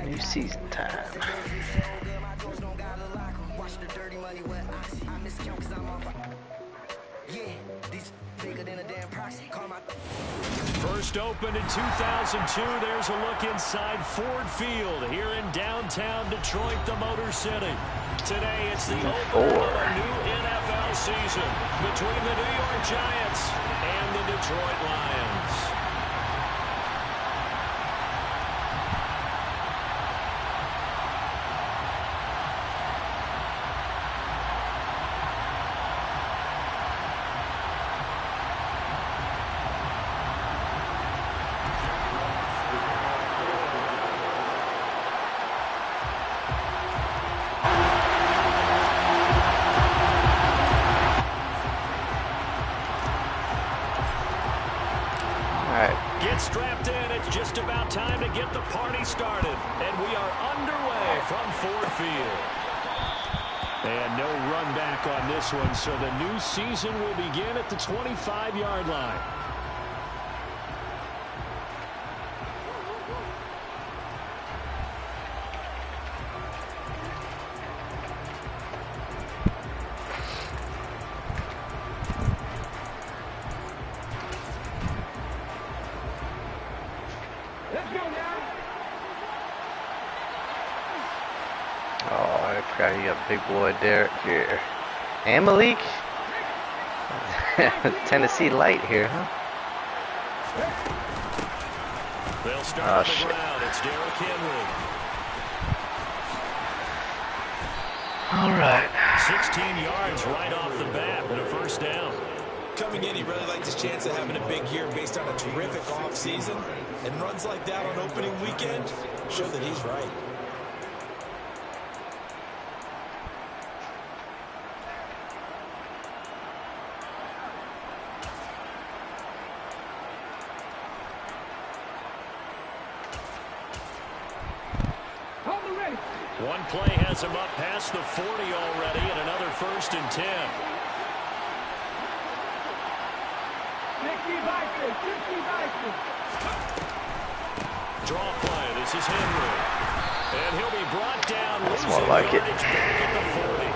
New season time. First opened in 2002. There's a look inside Ford Field here in downtown Detroit, the Motor City. Today, it's the opener of a new NFL season between the New York Giants and the Detroit Lions. Strapped in, it's just about time to get the party started, and we are underway from Ford Field. And no run back on this one, so the new season will begin at the 25-yard line. You got big boy Derek here. And Malik. Tennessee light here, huh? They'll start on the ground. It's Derek Henry. All right. 16 yards right off the bat and a first down. Coming in, he really liked his chance of having a big year based on a terrific offseason. And runs like that on opening weekend show that he's right. One play has him up past the 40 already, and another 1st and 10. Draw play. This is Henry. And he'll be brought down. That's more like it. Back at the 40.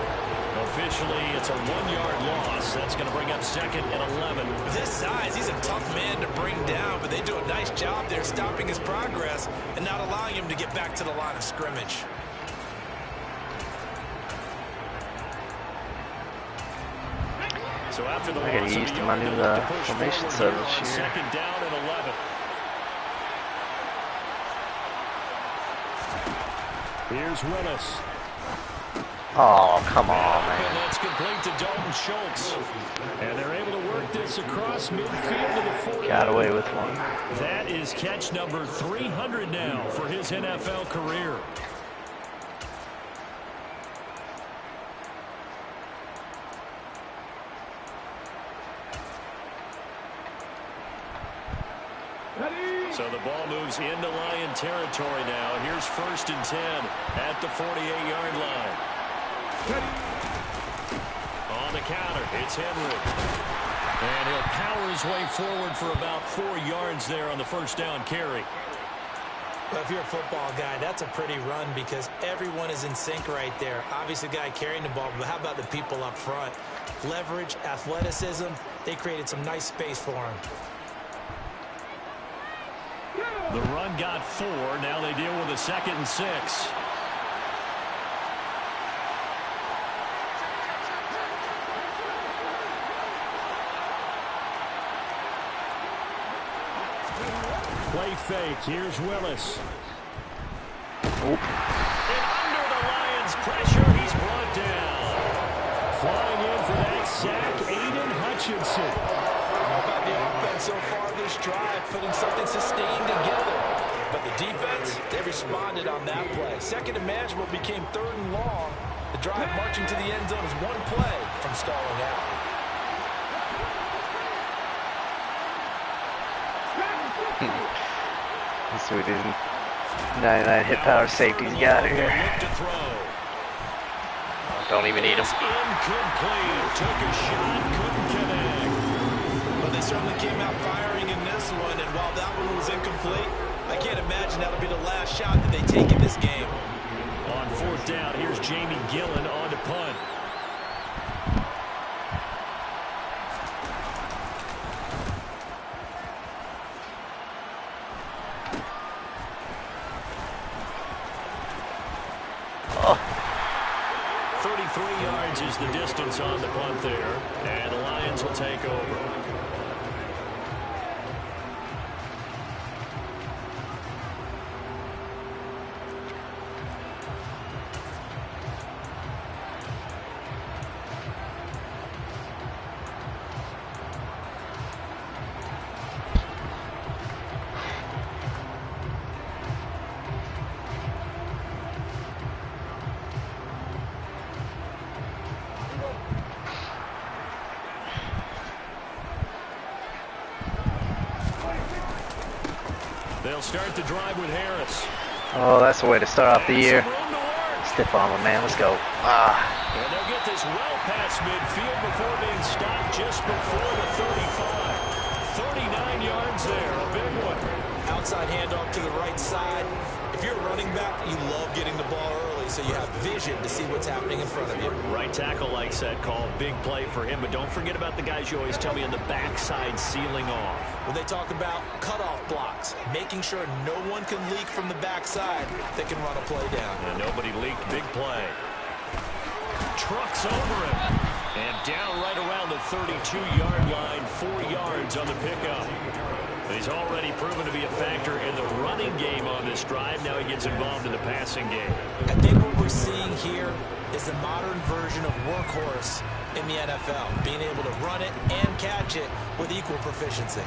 Officially, it's a 1-yard loss. That's going to bring up 2nd and 11. With his size, he's a tough man to bring down, but they do a nice job there stopping his progress and not allowing him to get back to the line of scrimmage. So after the I gotta get used to my new formation set this year. 2nd down and 11. Here's Willis. Oh, come on, man. And that's complete to Dalton Schultz. And they're able to work this across midfield to the 40. Got away with one. That is catch number 300 now for his NFL career. So the ball moves into Lion territory now. Here's 1st and 10 at the 48-yard line. On the counter, it's Henry. And he'll power his way forward for about 4 yards there on the 1st down carry. Well, if you're a football guy, that's a pretty run because everyone is in sync right there. Obviously, the guy carrying the ball, but how about the people up front? Leverage, athleticism, they created some nice space for him. The run got 4. Now they deal with a 2nd and 6. Play fake. Here's Willis. Oh. And under the Lions' pressure, he's brought down. Flying in for that sack, Aiden Hutchinson. How about the offense so far this drive, putting something sustained together? But the defense, they responded on that play. 2nd and manageable became 3rd and long. The drive marching to the end zone is one play from stalling out. Let's see what these 99 hit power safeties got here. Don't even need them. Incomplete. Took a shot, couldn't connect. Well, they certainly came out firing in this one, and while that one was incomplete, I can't imagine that'll be the last shot that they take in this game. On fourth down, here's Jamie Gillen on to punt. Oh. 33 yards is the distance on the punt there, and the Lions will take over. They'll start the drive with Harris. Oh, that's the way to start off the year. Stiff arm, man. Let's go. And they'll get this well past midfield before being stopped just before the 35. 39 yards there, a big one. Outside handoff to the right side. If you're a running back, you love getting the ball early so you have vision to see what's happening in front of you. Right tackle likes that call. Big play for him, but don't forget about the guys you always tell me on the backside sealing off. When they talk about cutoff blocks, making sure no one can leak from the backside, they can run a play down. And nobody leaked. Big play. Trucks over him. And down right around the 32-yard line. 4 yards on the pickup. He's already proven to be a factor in the running game on this drive. Now he gets involved in the passing game. I think what we're seeing here is the modern version of workhorse in the NFL, being able to run it and catch it with equal proficiency.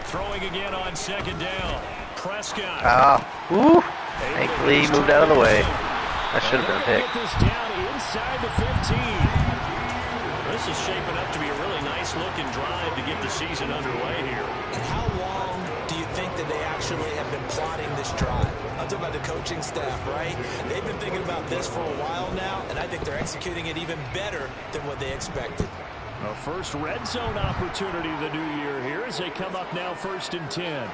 Throwing again on second down. Prescott. Thankfully he moved out of the way. That should have been a pick. Get this down inside the 15. This is shaping up to be a really nice looking drive to get the season underway here. And how long do you think that they actually have been plotting this drive? I'm talking about the coaching staff, right? They've been thinking about this for a while now, and I think they're executing it even better than what they expected. A first red zone opportunity the new year here as they come up now 1st and 10.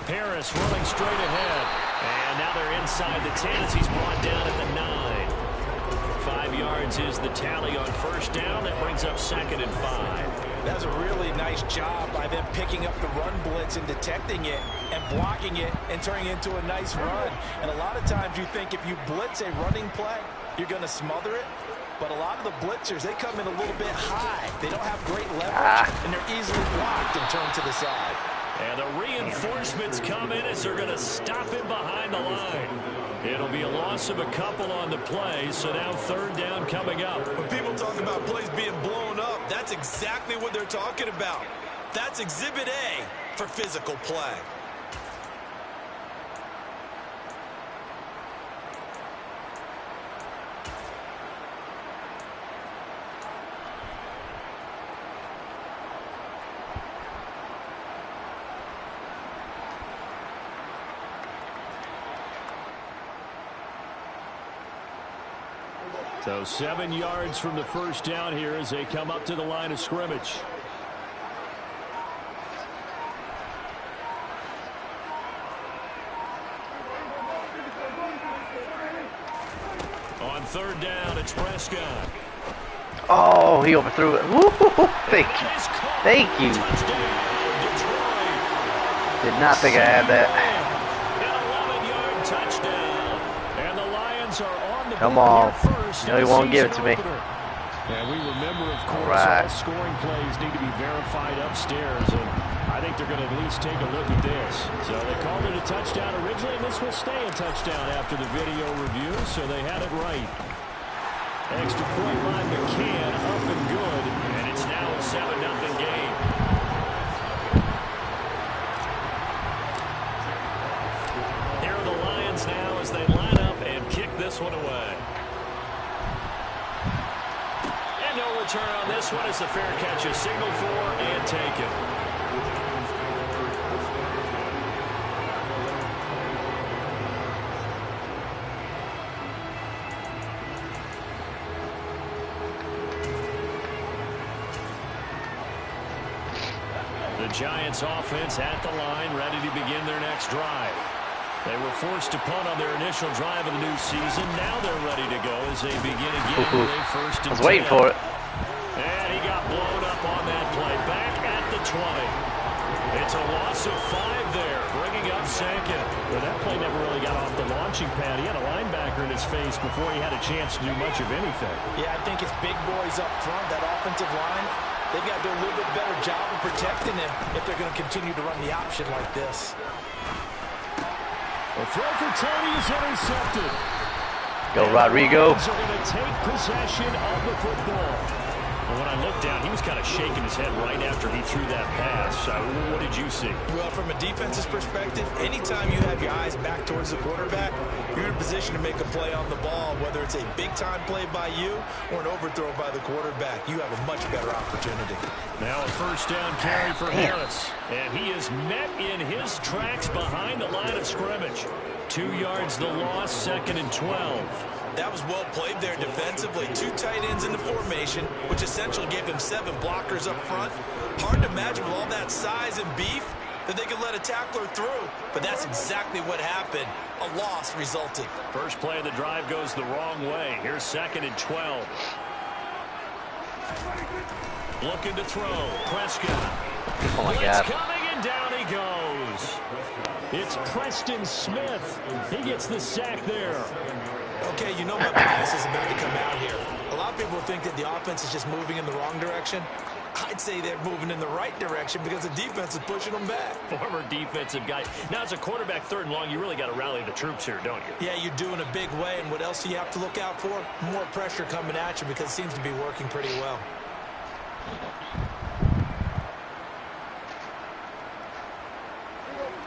Harris running straight ahead. And now they're inside the 10 as he's brought down at the 9. 5 yards is the tally on first down. That brings up 2nd and 5. That's a really nice job by them picking up the run blitz and detecting it and blocking it and turning it into a nice run. And a lot of times you think if you blitz a running play, you're going to smother it. But a lot of the blitzers, they come in a little bit high. They don't have great leverage, and they're easily blocked and turned to the side. And the reinforcements come in as they're going to stop him behind the line. It'll be a loss of a couple on the play, so now 3rd down coming up. When people talk about plays being blown up, that's exactly what they're talking about. That's Exhibit A for physical play. So 7 yards from the first down here as they come up to the line of scrimmage. On 3rd down, it's Prescott. Oh, he overthrew it. Woo, thank you. Thank you. Did not think I had that. An 11-yard touchdown. And the Lions are on the Come board on. here first. No, he won't give it to me. And we remember, of course, right. all scoring plays need to be verified upstairs. And I think they're going to at least take a look at this. So they called it a touchdown originally, and this will stay a touchdown after the video review. So they had it right. Extra point by McCann, up and good. And it's now a 7-0 game. Here are the Lions now as they line up and kick this one away. return on this one as the fair catch is signaled for and taken. The Giants offense at the line, ready to begin their next drive. They were forced to punt on their initial drive of the new season. Now they're ready to go as they begin again with a first and 10. I was waiting for it. And he got blown up on that play. Back at the 20. It's a loss of 5 there, bringing up second. Well, that play never really got off the launching pad. He had a linebacker in his face before he had a chance to do much of anything. Yeah, I think it's big boys up front, that offensive line. They've got to do a little bit better job of protecting him if they're going to continue to run the option like this. The throw for Tony is intercepted. Go, Rodrigo. The Lions are going to take possession of the football. Well, when I looked down, he was kind of shaking his head right after he threw that pass. What did you see? Well, from a defense's perspective, anytime you have your eyes back towards the quarterback, you're in a position to make a play on the ball, whether it's a big-time play by you or an overthrow by the quarterback. You have a much better opportunity. Now a first down carry for Harris. And he is met in his tracks behind the line of scrimmage. 2 yards the loss, 2nd and 12. That was well played there defensively. 2 tight ends in the formation, which essentially gave them 7 blockers up front. Hard to imagine with all that size and beef that they could let a tackler through. But that's exactly what happened. A loss resulted. First play of the drive goes the wrong way. Here's 2nd and 12. Looking to throw. Prescott. Oh, my Blitz God. coming, and down he goes. It's Preston Smith. He gets the sack there. Okay, you know my bias is about to come out here. A lot of people think that the offense is just moving in the wrong direction. I'd say they're moving in the right direction because the defense is pushing them back. Former defensive guy. Now, as a quarterback 3rd and long, you really got to rally the troops here, don't you? Yeah, you're doing a big way, and what else do you have to look out for? More pressure coming at you because it seems to be working pretty well.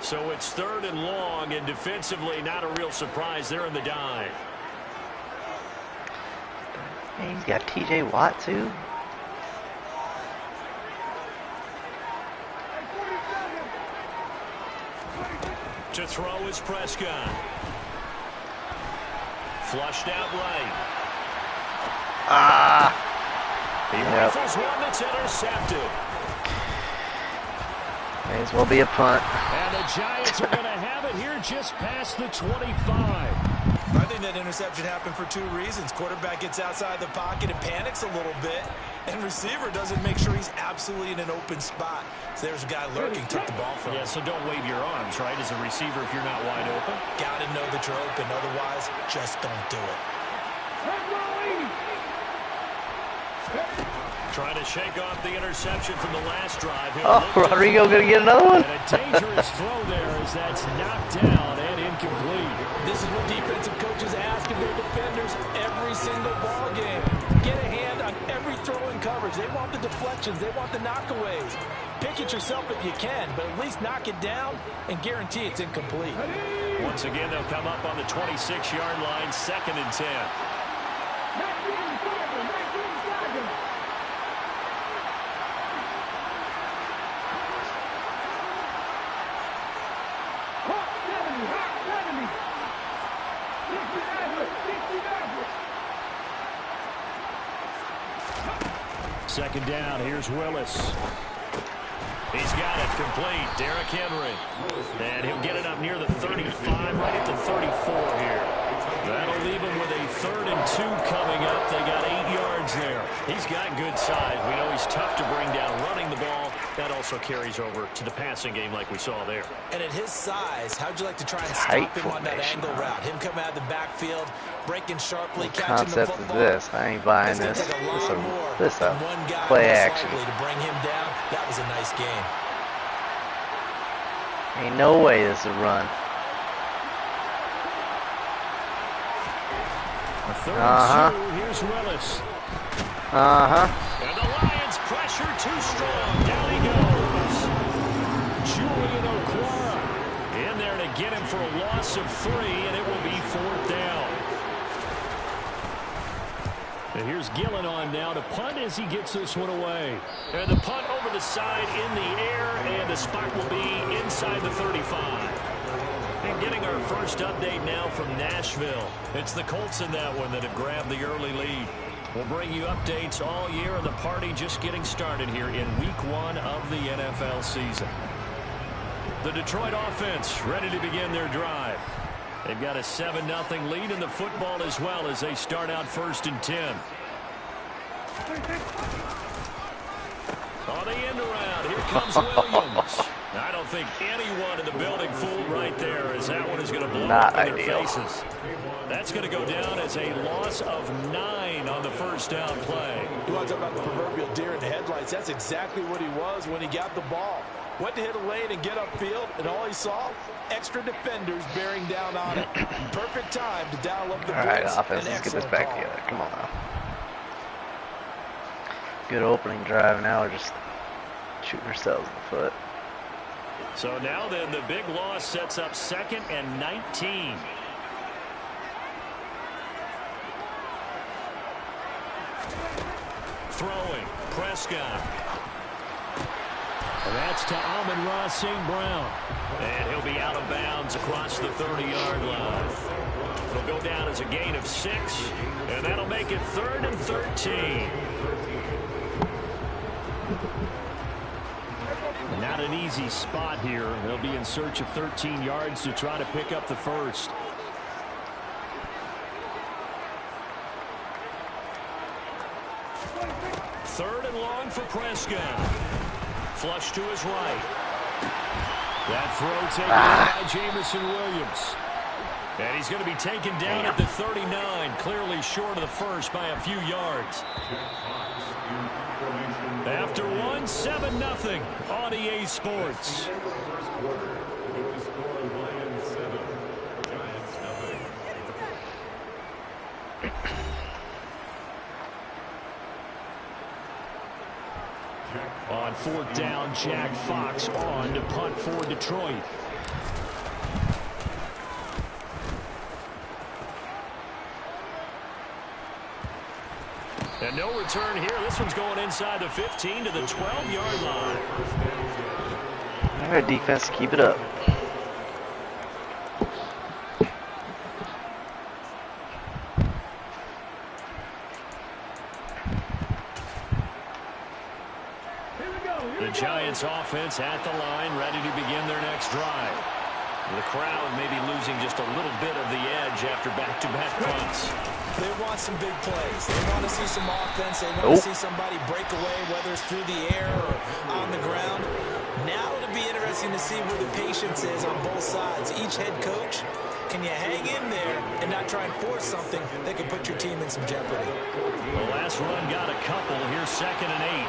So it's 3rd and long, and defensively, not a real surprise. They're in the dive. Hey, he's got T.J. Watt, too. To throw is Prescott. Flushed out right. He rifles one that's intercepted. May as well be a punt. And the Giants are going to have it here just past the 25. I think that interception happened for 2 reasons. Quarterback gets outside the pocket and panics a little bit, and receiver doesn't make sure he's absolutely in an open spot. So there's a guy lurking, took the ball from him. Yeah, so don't wave your arms, right, as a receiver if you're not wide open. Got to know that you're open. Otherwise, just don't do it. Trying to shake off the interception from the last drive. Oh, Rodrigo going to get another one? And a dangerous throw there as that's knocked down and incomplete. This is what defensive coaches ask of their defenders every single ball game. Get a hand on every throw in coverage. They want the deflections. They want the knockaways. Pick it yourself if you can, but at least knock it down and guarantee it's incomplete. Once again, they'll come up on the 26-yard line, 2nd and 10. Second down, here's Willis. He's got it complete. Derrick Henry. And he'll get it up near the 35, right at the 34 here. That'll leave him with a 3rd and 2 coming up. They got 8 yards there. He's got good size. We know he's tough to bring down running the ball. That also carries over to the passing game like we saw there. And at his size, how'd you like to try and stop him on that angle route? Him coming out of the backfield, breaking sharply, catching the football. Concept is this. I ain't buying this. This a play action. To bring him down, that was a nice game. Ain't no way this is a run. A 3rd and 2, here's Willis. And the Lions pressure too strong. Down he goes. Julian Okwara in there to get him for a loss of 3, and it will be 4th down. And here's Gillen on now to punt as he gets this one away. And the punt over the side in the air, and the spot will be inside the 35. And getting our first update now from Nashville. It's the Colts in that one that have grabbed the early lead. We'll bring you updates all year, and the party just getting started here in Week 1 of the NFL season. The Detroit offense ready to begin their drive. They've got a 7-0 lead in the football as well as they start out 1st and 10. On the end around, here comes Williams. I don't think anyone in the building fooled right there, as that one is going to blow up in their faces. That's going to go down as a loss of 9 on the first down play. You want to talk about the proverbial deer in the headlights? That's exactly what he was when he got the ball. Went to hit a lane and get upfield, and all he saw, extra defenders bearing down on it. Perfect time to dial up the blitz. All right, offense, let's get this back together. Come on now. Good opening drive. Now we're just shooting ourselves in the foot. So now then, the big loss sets up 2nd and 19. Throwing, Prescott. And that's to Amon-Ra St. Brown. And he'll be out of bounds across the 30-yard line. It'll go down as a gain of 6, and that'll make it 3rd and 13. Not an easy spot here. They'll be in search of 13 yards to try to pick up the first. Third and long for Prescott. Flush to his right. That throw taken by Jamison Williams. And he's going to be taken down at the 39, clearly short of the first by a few yards. After 1, 7-0 on EA Sports. On 4th down, Jack Fox on to punt for Detroit. And no return here. This one's going inside the 15 to the 12-yard line. All right, defense, keep it up. The Giants offense at the line, ready to begin their next drive. The crowd may be losing just a little bit of the edge after back-to-back punts. They want some big plays. They want to see some offense. They want to see somebody break away, whether it's through the air or on the ground. Now it'll be interesting to see where the patience is on both sides. Each head coach, can you hang in there and not try and force something that could put your team in some jeopardy? The last run got a couple. Here's 2nd and 8.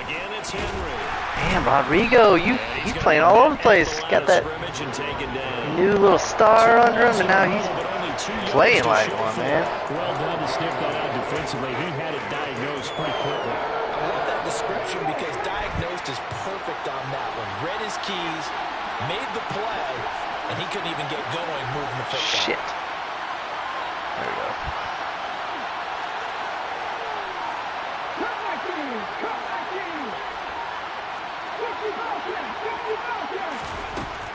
Again, it's Henry. Damn, Rodrigo, you playing all over the place. Got that new little star under him, and now he's playing like one, man. Well done to sniff that out defensively. He had it diagnosed pretty quickly. I love that description because diagnosed is perfect on that one. Read his keys, made the play, and he couldn't even get going moving the football. Shit. There we go.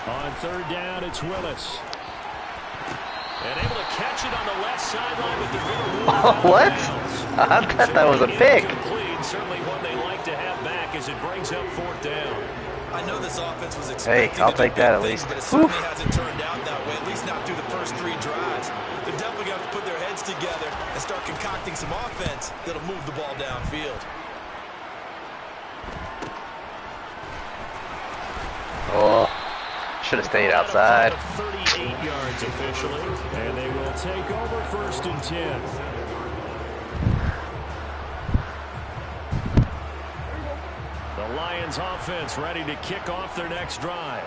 On 3rd down, it's Willis. And able to catch it on the left sideline with the What? I thought that was a pick. Certainly one they like to have back as it brings up 4th down. I know this offense was expecting I'll take that at least. But it certainly hasn't turned out that way, at least not through the first 3 drives. They're definitely going to have to put their heads together and start concocting some offense that'll move the ball downfield. Oh, should have stayed outside. 38 yards officially, and they will take over 1st and 10. The Lions offense ready to kick off their next drive.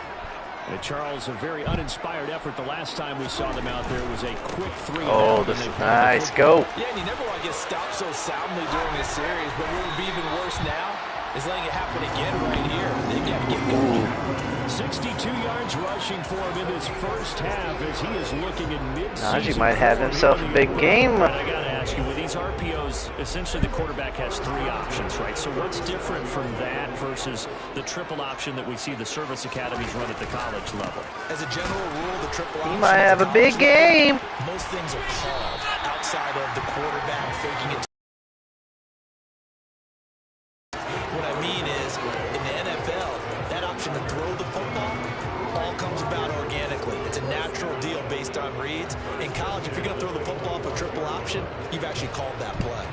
And Charles, a very uninspired effort the last time we saw them out there. It was a quick 3. Oh, this is nice. Go. Yeah, and you never want to get stopped so soundly during this series, but what would be even worse now is letting it happen again right here. They got to get going. yards rushing for him in his first half as he is looking in mid-season. Najee might have himself a big game. And I got to ask you, with these RPOs, essentially the quarterback has 3 options, right? So what's different from that versus the triple option that we see the service academies run at the college level? As a general rule, the triple option. He might have a big game. Most things are called outside of the quarterback faking it. What I mean is, in the NFL, that option to throw the football all comes about organically. It's a natural deal based on reads. In college, if you're going to throw the football up a triple option, you've actually called that play.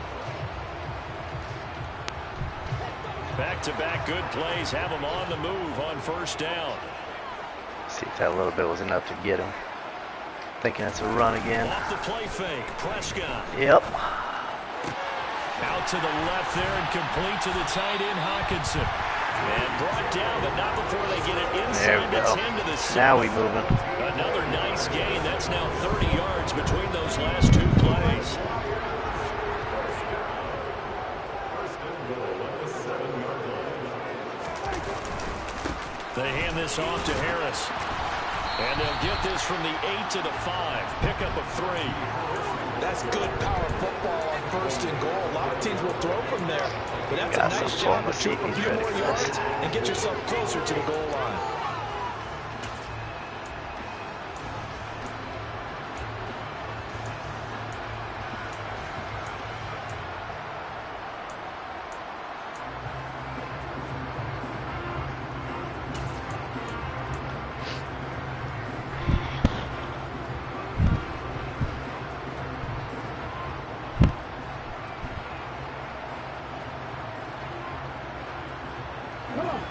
Back-to-back good plays have him on the move on first down. See if that little bit was enough to get him. Thinking it's a run again. Off the play fake, Prescott. Yep. Out to the left there and complete to the tight end, Hawkinson. And brought down, but not before they get it inside the 10 to the 7. Now we moving. Another nice gain. That's now 30 yards between those last 2 plays. They hand this off to Harris. And they'll get this from the 8 to the 5. Pickup of 3. That's good power football on first and goal. A lot of teams will throw from there. But that's a nice job to shoot a few more yards and get yourself closer to the goal line.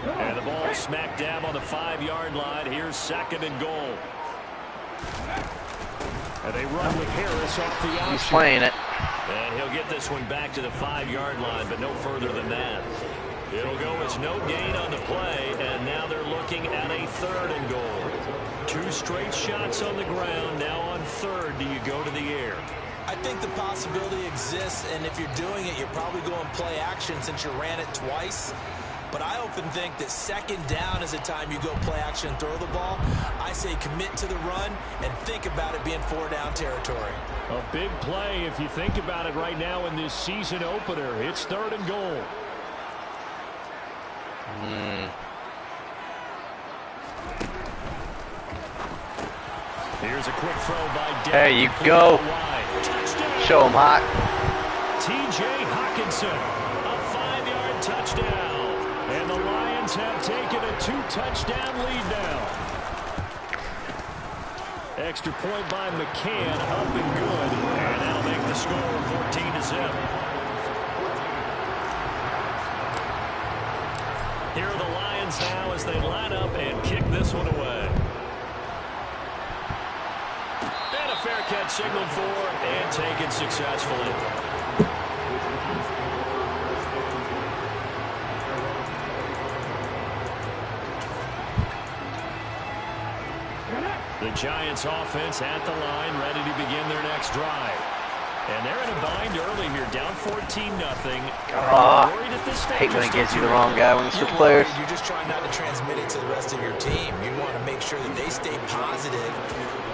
And the ball smack dab on the 5-yard line. Here's 2nd and goal. And they run with Harris off the option. He's playing it. And he'll get this one back to the 5-yard line, but no further than that. It'll go as no gain on the play, and now they're looking at a 3rd and goal. 2 straight shots on the ground. Now on 3rd, do you go to the air? I think the possibility exists, and if you're doing it, you're probably going play action since you ran it twice. But I often think that 2nd down is a time you go play action and throw the ball. I say commit to the run and think about it being 4-down territory. A big play if you think about it right now in this season opener. It's 3rd and goal. Here's a quick throw by Dave. There you go. Show him hot. T.J. Hawkinson, a 5-yard touchdown. And the Lions have taken a 2-touchdown lead now. Extra point by McCann, up and good. And that'll make the score 14-0. Here are the Lions now as they line up and kick this one away. And a fair catch signaled for and taken successfully. The Giants offense at the line, ready to begin their next drive. And they're in a bind early here, down 14-0. Hate when it gives you the wrong guy when you switch players. You're just trying not to transmit it to the rest of your team. You want to make sure that they stay positive.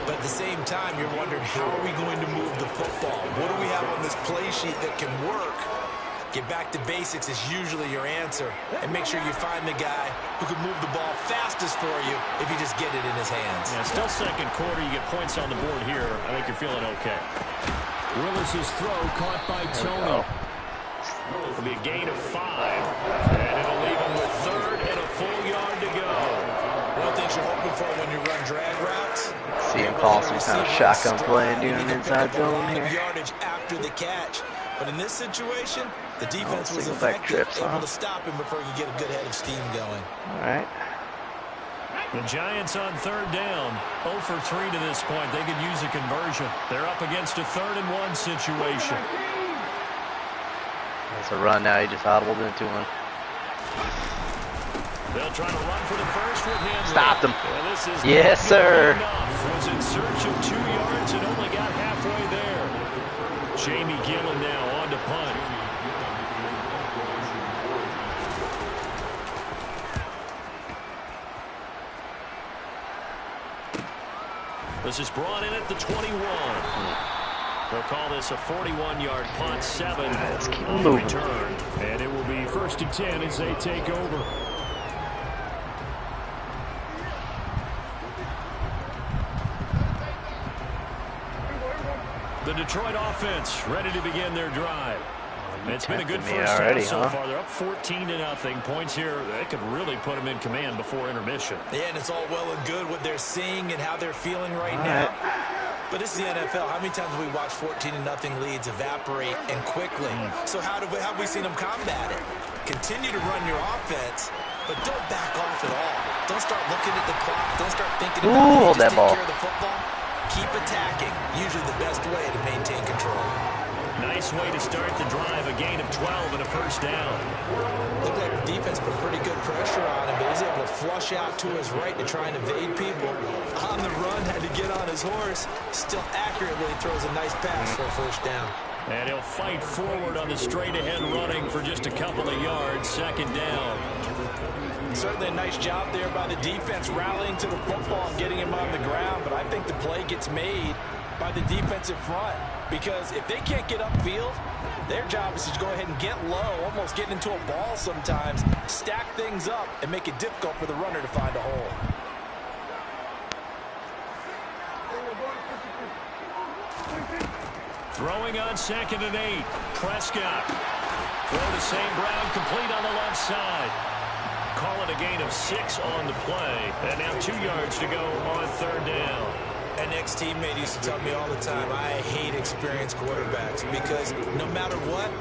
But at the same time, you're wondering, how are we going to move the football? What do we have on this play sheet that can work? Get back to basics is usually your answer. And make sure you find the guy who can move the ball fastest for you if you just get it in his hands. Yeah, still 2nd quarter. You get points on the board here. I think you're feeling okay. Willis's throw caught by Tony. It'll be a gain of 5. And it'll leave him with 3rd and a full yard to go. One of the things you're hoping for when you run drag routes. See him call some kind of shotgun play and doing an inside zone here. Yardage after the catch. But in this situation, the defense was effective, able to stop him before he could get a good head of steam going. All right. The Giants on 3rd down. 0 for 3 to this point. They could use a conversion. They're up against a 3rd and 1 situation. It's a run now. He just audibled into one. They'll try to run for the first with him. Stopped him. This is yes, sir. Was in search of 2 yards and only got halfway there. Jamie Gillen now on to punt. This is brought in at the 21. They'll call this a 41-yard punt, 7 on the return. And it will be 1st and 10 as they take over. The Detroit offense ready to begin their drive. It's been a good first half so far. They're up 14-0. Points here, they could really put them in command before intermission. Yeah, and it's all well and good what they're seeing and how they're feeling right now. But this is the NFL. How many times have we watched 14-0 leads evaporate and quickly? So how have we seen them combat it? Continue to run your offense, but don't back off at all. Don't start looking at the clock. Don't start thinking about just take care of the football. Keep attacking. Usually the best way to maintain control. Nice way to start the drive. A gain of 12 and a first down. Looked like the defense put pretty good pressure on him, but he's able to flush out to his right to try and evade people. On the run, had to get on his horse. Still accurately throws a nice pass for a first down. And he'll fight forward on the straight-ahead running for just a couple of yards. 2nd down. Certainly a nice job there by the defense rallying to the football and getting him on the ground, but I think the play gets made by the defensive front, because if they can't get upfield, their job is to go ahead and get low, almost get into a ball sometimes, stack things up, and make it difficult for the runner to find a hole. Throwing on 2nd and 8. Prescott. Throw to St. Brown, complete on the left side. Call it a gain of 6 on the play. And now 2 yards to go on 3rd down. An ex-teammate used to tell me all the time, I hate experienced quarterbacks because no matter what,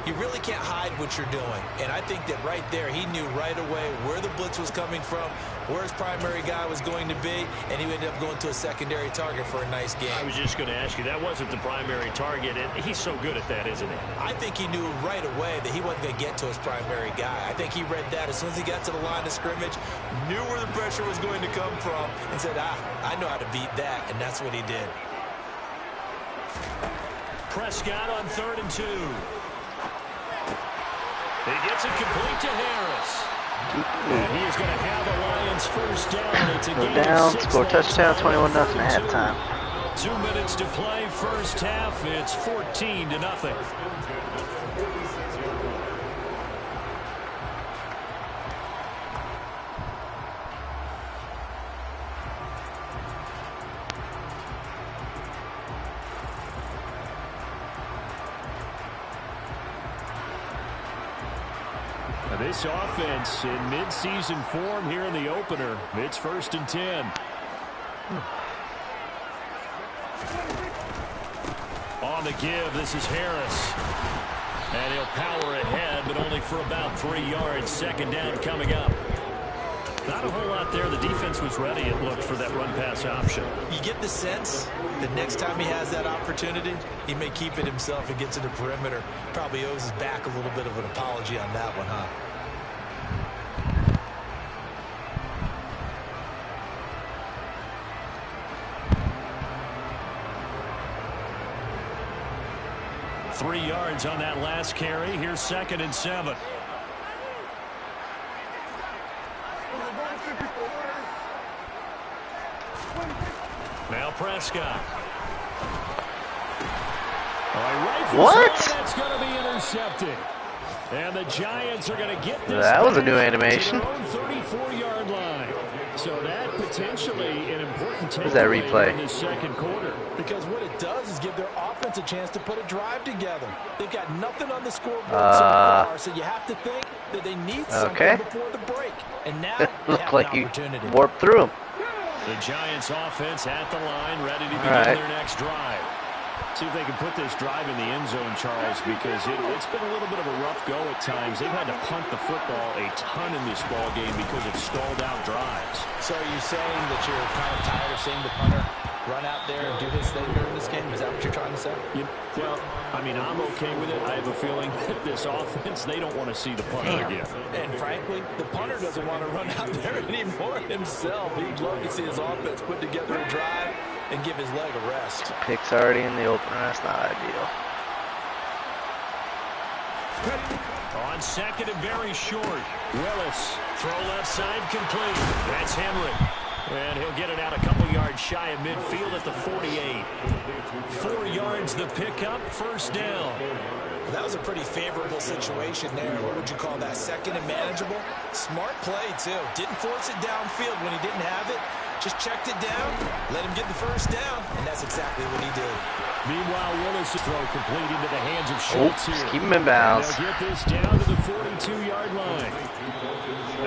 you really can't hide what you're doing. And I think that right there, he knew right away where the blitz was coming from, where his primary guy was going to be, and he ended up going to a secondary target for a nice game. I was just going to ask you, that wasn't the primary target, and he's so good at that, isn't he? I think he knew right away that he wasn't going to get to his primary guy. I think he read that as soon as he got to the line of scrimmage, knew where the pressure was going to come from, and said, I know how to beat that, and that's what he did. Prescott on 3rd and 2. He gets it complete to Harris. And he is going to have the Lions first down. It's a go down, score touchdown, 21-0 at halftime. 2 minutes to play, first half. It's 14-0. This offense in mid-season form here in the opener. It's 1st and 10. On the give, this is Harris. And he'll power ahead, but only for about 3 yards. 2nd down coming up. Not a whole lot there. The defense was ready, it looked, for that run-pass option. You get the sense that next time he has that opportunity, he may keep it himself and get to the perimeter. Probably owes his back a little bit of an apology on that one, huh? Three yards on that last carry. Here's 2nd and 7. Now Prescott. What? That's going to be intercepted. And the Giants are going to get this. That was a new animation. To their own 34-yard line. So that potentially an important replay in the 2nd quarter. Because what it does is give their offense a chance to put a drive together. They've got nothing on the scoreboard so far, so you have to think that they need something before the break. And now they have like an opportunity. You warped through them. The Giants offense at the line, ready to begin their next drive. See if they can put this drive in the end zone, Charles, because it's been a little bit of a rough go at times. They've had to punt the football a ton in this ball game because of stalled out drives. So are you saying that you're kind of tired of seeing the punter run out there and do his thing during this game? Is that what you're trying to say? Well, I mean, I'm okay with it. I have a feeling that this offense, they don't want to see the punter again. And frankly, the punter doesn't want to run out there anymore himself. He'd love to see his offense put together a drive and give his leg a rest. Pick's already in the opener. That's not ideal. On 2nd and very short. Willis. Throw left side complete. That's Henry. And he'll get it out a couple yards shy of midfield at the 48. 4 yards the pickup, first down. That was a pretty favorable situation there. What would you call that? Second and manageable? Smart play, too. Didn't force it downfield when he didn't have it. Just checked it down, let him get the first down, and that's exactly what he did. Meanwhile, Willis' throw complete into the hands of Schultz here. Keep him in bounds. They'll get this down to the 42-yard line.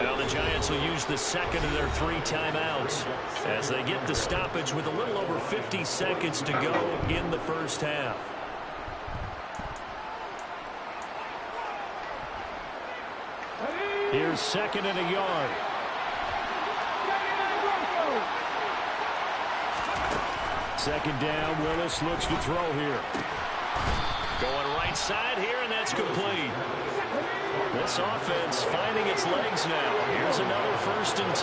Now the Giants will use the second of their 3 timeouts as they get the stoppage with a little over 50 seconds to go in the first half. Here's second and a yard. Second down, Willis looks to throw here. Going right side here, and that's complete. This offense finding its legs now. Here's another 1st and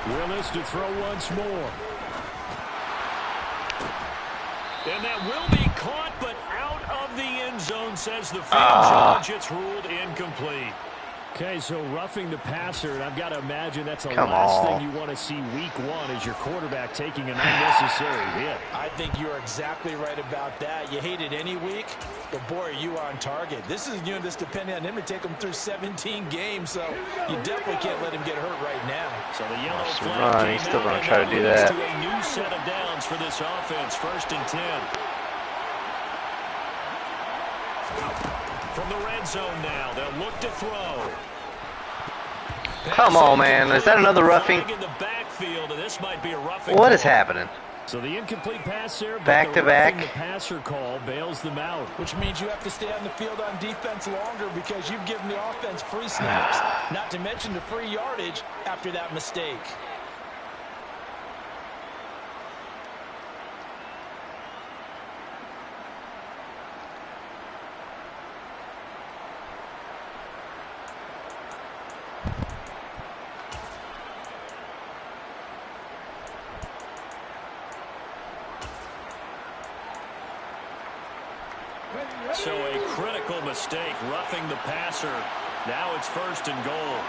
10. Willis to throw once more. And that will be caught, but out of the end zone, says the field judge. It's ruled incomplete. Okay, so roughing the passer, and I've got to imagine that's the last thing you want to see week 1 is your quarterback taking an unnecessary hit. I think you're exactly right about that. You hate it any week, but boy, are you on target. This is a unit that's depending on him to take him through 17 games, so you definitely can't let him get hurt right now. So the yellow flag he's still going to try to do that. To a new set of downs for this offense, 1st and 10. From the red zone now, they'll look to throw. Come on, man. Is that another roughing? In the backfield, and this might be a roughing. What is happening? So the incomplete pass there, back to back. The passer call bails them out. Which means you have to stay on the field on defense longer because you've given the offense free snaps, not to mention the free yardage after that mistake. So a critical mistake, roughing the passer. Now it's 1st and goal.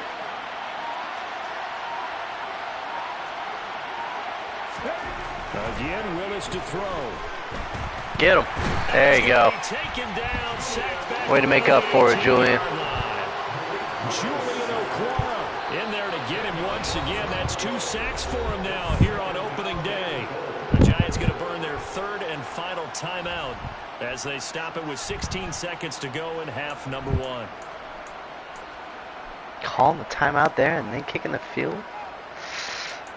Again, Willis to throw. Get him. There you go. Way to make up for it, Julian. Wk1 in there to get him once again. That's 2 sacks for him now here on opening day. The Giants going to burn their 3rd and final timeout as they stop it with 16 seconds to go in half number 1. Calling the timeout there and then kicking the field.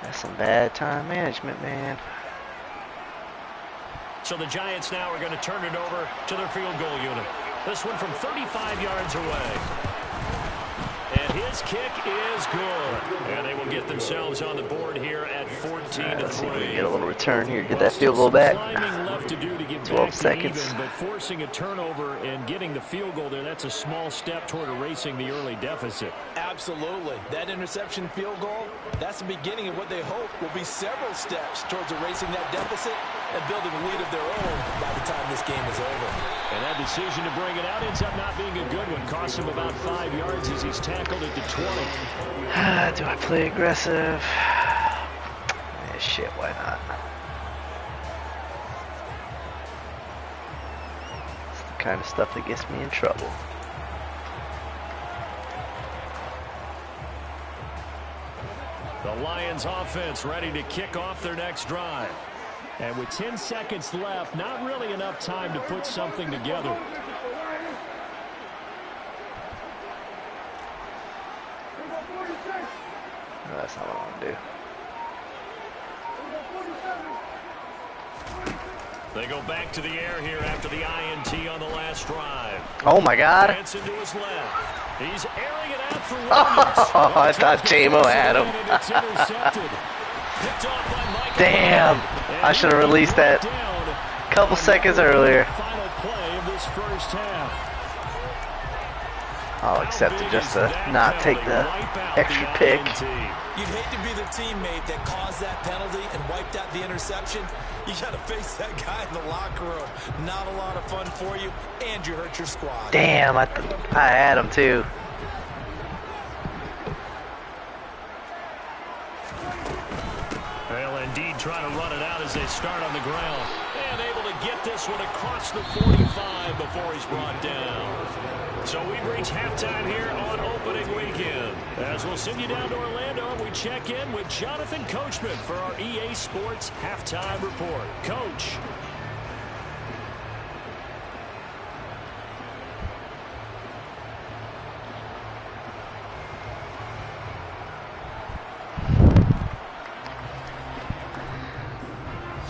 That's some bad time management, man. So the Giants now are going to turn it over to their field goal unit. This one from 35 yards away. And his kick is good. And they will get themselves on the board here at 14-3. Let's see if we can get a little return here. Get that field goal back. 12 seconds. Even, but forcing a turnover and getting the field goal there, that's a small step toward erasing the early deficit. Absolutely. That interception field goal, that's the beginning of what they hope will be several steps towards erasing that deficit and building a lead of their own by the time this game is over. And that decision to bring it out ends up not being a good one. Costs him about 5 yards as he's tackled at the 20. Do I play aggressive? Yeah, shit, why not? It's the kind of stuff that gets me in trouble. The Lions offense ready to kick off their next drive. And with 10 seconds left, not really enough time to put something together. No, that's not what I want to do. They go back to the air here after the INT on the last drive. Oh my God! Into his left. He's airing it out for Oh, I thought J-Mo had him. Damn! I should have released that a couple seconds earlier. Final play of this first half. I'll accept it just to not take the extra pick. You'd hate to be the teammate that caused that penalty and wiped out the interception. You got to face that guy in the locker room. Not a lot of fun for you, and you hurt your squad. Damn, I had him too. indeed trying to run it out as they start on the ground. And able to get this one across the 45 before he's brought down. So we've reached halftime here on opening weekend. As we'll send you down to Orlando, we check in with Jonathan Coachman for our EA Sports Halftime Report. Coach.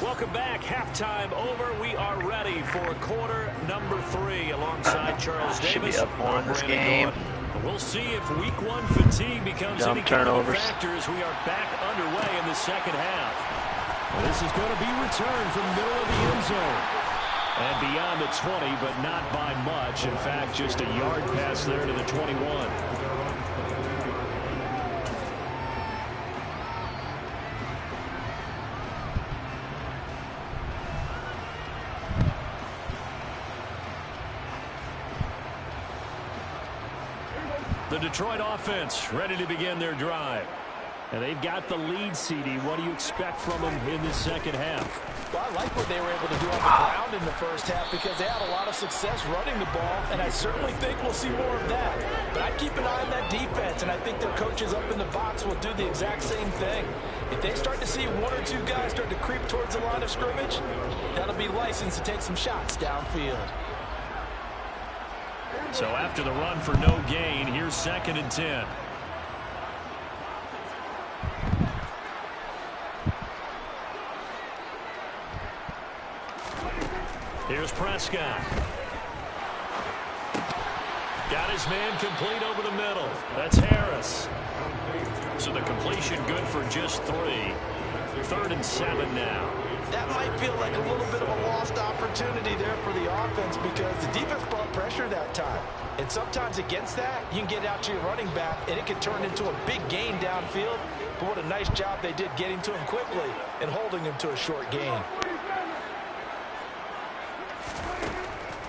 Welcome back. Halftime over. We are ready for quarter number 3 alongside Charles Davis. Should be up more in this game. We'll see if week 1 fatigue becomes any kind of a factor as we are back underway in the second half. Well, this is going to be returned from the middle of the end zone. And beyond the 20, but not by much. In fact, just a yard pass there to the 21. The Detroit offense ready to begin their drive. And they've got the lead, CD. What do you expect from them in this second half? Well, I like what they were able to do on the ground in the first half because they had a lot of success running the ball, and I certainly think we'll see more of that. But I'd keep an eye on that defense, and I think their coaches up in the box will do the exact same thing. If they start to see 1 or 2 guys start to creep towards the line of scrimmage, that'll be licensed to take some shots downfield. So after the run for no gain, here's 2nd and 10. Here's Prescott. Got his man complete over the middle. That's Harris. So the completion good for just 3. 3rd and 7 now. That might feel like a little bit of a lost opportunity there for the offense because the defense brought pressure that time. And sometimes against that, you can get out to your running back, and it can turn into a big gain downfield. But what a nice job they did getting to him quickly and holding him to a short gain.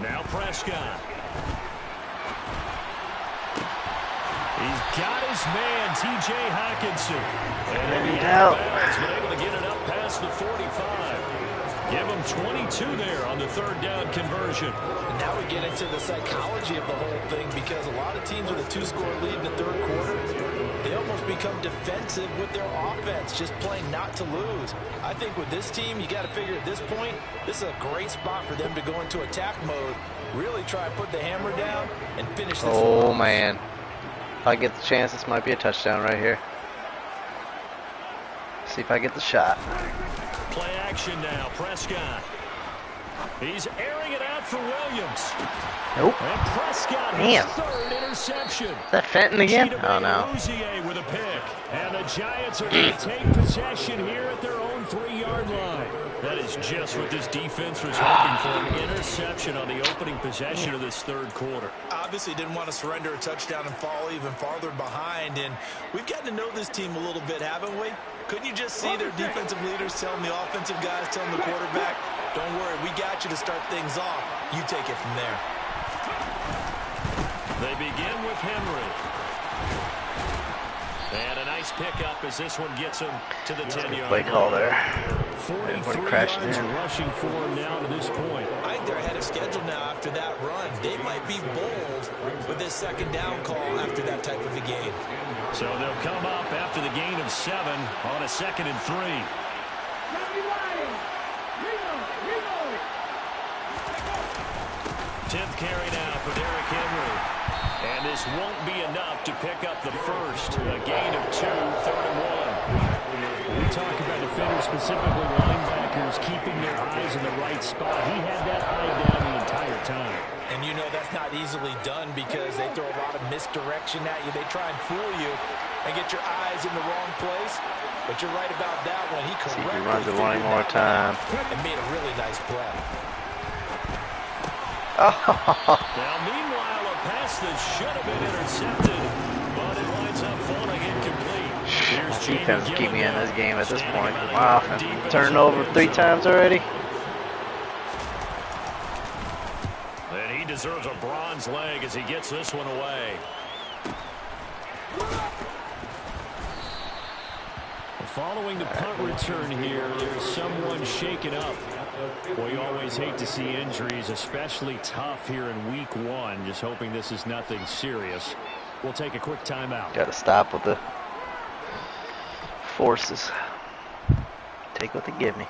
Now Prescott. He's got his man, T.J. Hawkinson. And he has been able to get it up past the 45. Give him 22 there on the 3rd down conversion. And now we get into the psychology of the whole thing because a lot of teams with a 2-score lead in the 3rd quarter, they almost become defensive with their offense, just playing not to lose. I think with this team, you got to figure at this point, this is a great spot for them to go into attack mode, really try to put the hammer down and finish this. Oh, man. If I get the chance, this might be a touchdown right here. See if I get the shot. Play action now, Prescott. He's airing it out for Williams. Nope. And Prescott, damn. His 3rd interception. Is that Fenton again? Oh, no. With a pick. And the Giants are going to take possession here at their own 3-yard line. That is just what this defense was hoping for, an interception on the opening possession of this 3rd quarter. Obviously didn't want to surrender a touchdown and fall even farther behind, and we've gotten to know this team a little bit, haven't we? Couldn't you just see their defensive leaders telling the offensive guys, telling the quarterback, don't worry, we got you to start things off. You take it from there. They begin with Henry. And a nice pickup as this one gets him to the 10-yard play call there. 43 crashed yards in. rushing for him now to this point. I think they're ahead of schedule now after that run. They might be bold with this 2nd down call after that type of a game. So they'll come up after the gain of 7 on a 2nd and 3. 10th carry now for Derrick Henry. And this won't be enough to pick up the first. A gain of 2, 3rd and 1. We talk about defenders, specifically linebackers, keeping their eyes in the right spot. He had that eye down the entire time. And you know that's not easily done because they throw a lot of misdirection at you. They try and fool you and get your eyes in the wrong place. But you're right about that one. He correctly runs it one more time and made a really nice play. Now, meanwhile, a pass that should have been intercepted, but it winds up falling incomplete. Defense keep me in this game at this point. Wow, turned over 3 times already. And he deserves a bronze leg as he gets this one away. following the punt return here, there's someone shaken up. Well, you always hate to see injuries, especially tough here in week 1. Just hoping this is nothing serious. We'll take a quick timeout. Got to stop with the forces. Take what they give me.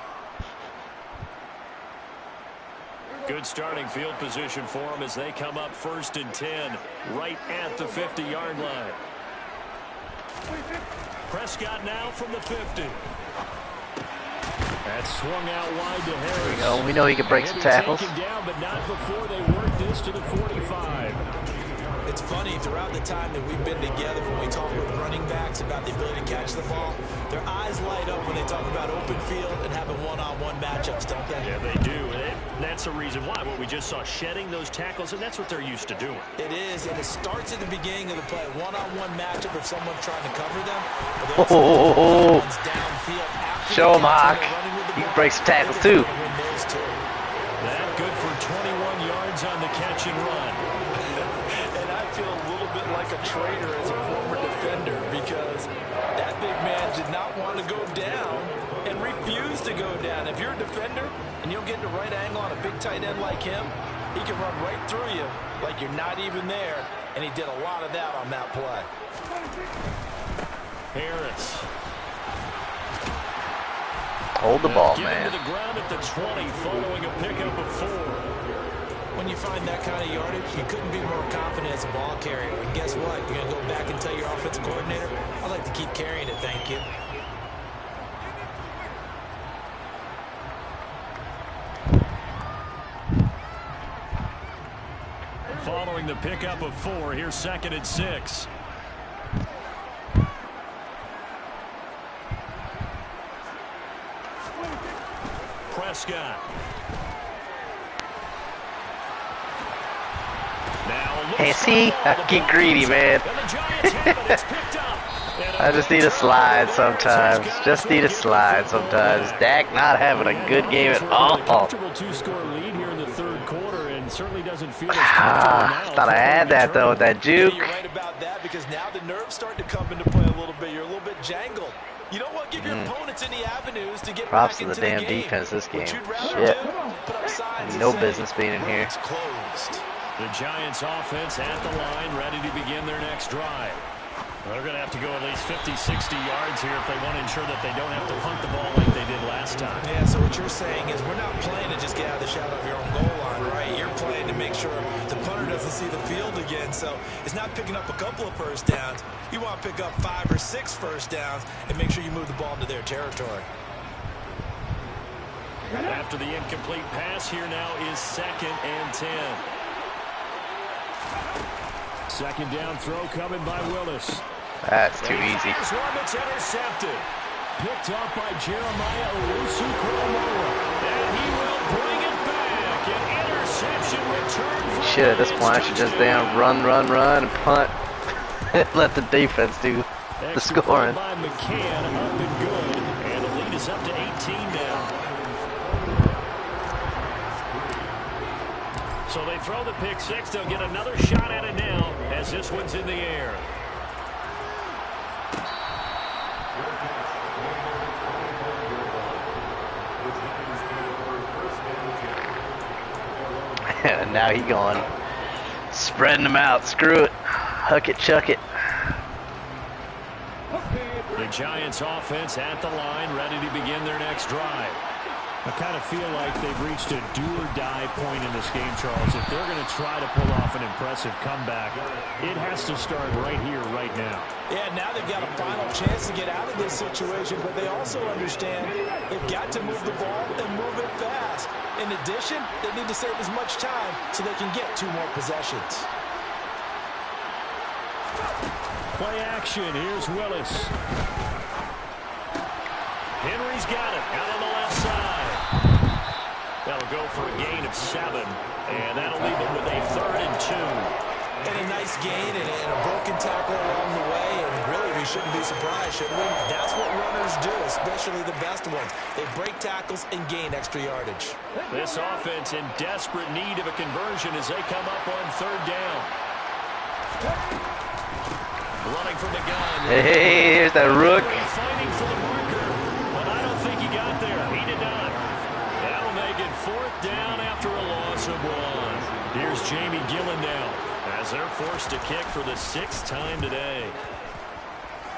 Good starting field position for them as they come up 1st and 10, right at the 50-yard line. Prescott now from the 50. That swung out wide to Harris. There we go. We know he can break some tackles. Down, but not before they work this to the 45. It's funny, throughout the time that we've been together, when we talk with running backs about the ability to catch the ball, their eyes light up when they talk about open field and having one-on-one matchups, don't they? Yeah, they do. And that's the reason why. What we just saw, shedding those tackles, and that's what they're used to doing. It is, and it starts at the beginning of the play. One-on-one matchup if someone's trying to cover them. But downfield after show him, Hawk. You can break some tackles, too. That good for 21 yards on the catch and run. And I feel a little bit like a traitor as a former defender because that big man did not want to go down and refused to go down. If you're a defender and you don't get the right angle on a big tight end like him, he can run right through you like you're not even there, and he did a lot of that on that play. Harris. Hold the ball, Get man. to the ground at the 20 following a pickup of 4. When you find that kind of yardage, you couldn't be more confident as a ball carrier. And guess what? You're going to go back and tell your offensive coordinator, I'd like to keep carrying it, thank you. Following the pickup of 4, here's 2nd and 6. Prescott. Hey, see? I get greedy, man. I just need a slide sometimes. Just need a slide sometimes. Dak not having a good game at all. Two-score lead here in the 3rd quarter, and certainly doesn't feel thought I had that though with that juke. You're right about that because now the nerves start to come into play a little bit. You're a little bit jangled. You don't want to give your opponents any avenues to get Props back to the into damn the game. defense this game. What you'd rather Shit. do, put up signs No and say, business being in here. "It's closed." The Giants offense at the line, ready to begin their next drive. Well, they're going to have to go at least 50, 60 yards here if they want to ensure that they don't have to punt the ball like they did last time. Yeah, so what you're saying is we're not playing to just get out of the shadow of your own goal line, right? You're playing to make sure the punter doesn't see the field again. So it's not picking up a couple of first downs. You want to pick up 5 or 6 first downs and make sure you move the ball into their territory. After the incomplete pass, here now is 2nd and 10. 2nd down throw coming by Willis. That's too easy. This one that's intercepted. Picked off by Jeremiah Owusu-Koramoah. And he will bring it back. An interception return for Shit, at this point I should just down run, and punt. Let the defense do the scoring. By McCann, up and good. And the lead is up to 18 now. So they throw the pick 6. They'll get another shot at it now as this one's in the air. And now he going. Spreading them out. Screw it. Huck it, chuck it. The Giants offense at the line, ready to begin their next drive. I kind of feel like they've reached a do-or-die point in this game, Charles. If they're going to try to pull off an impressive comeback, it has to start right here, right now. Yeah, now they've got a final chance to get out of this situation, but they also understand they've got to move the ball and move it fast. In addition, they need to save as much time so they can get 2 more possessions. Play action. Here's Willis. Henry's got it out on the left side. That'll go for a gain of 7, and that'll leave them with a 3rd and 2. And a nice gain and a broken tackle along the way, and really we shouldn't be surprised, should we? That's what runners do, especially the best ones. They break tackles and gain extra yardage. This offense in desperate need of a conversion as they come up on 3rd down. Running from the gun. Hey, here's that rook. Fighting for the marker forced to kick for the 6th time today.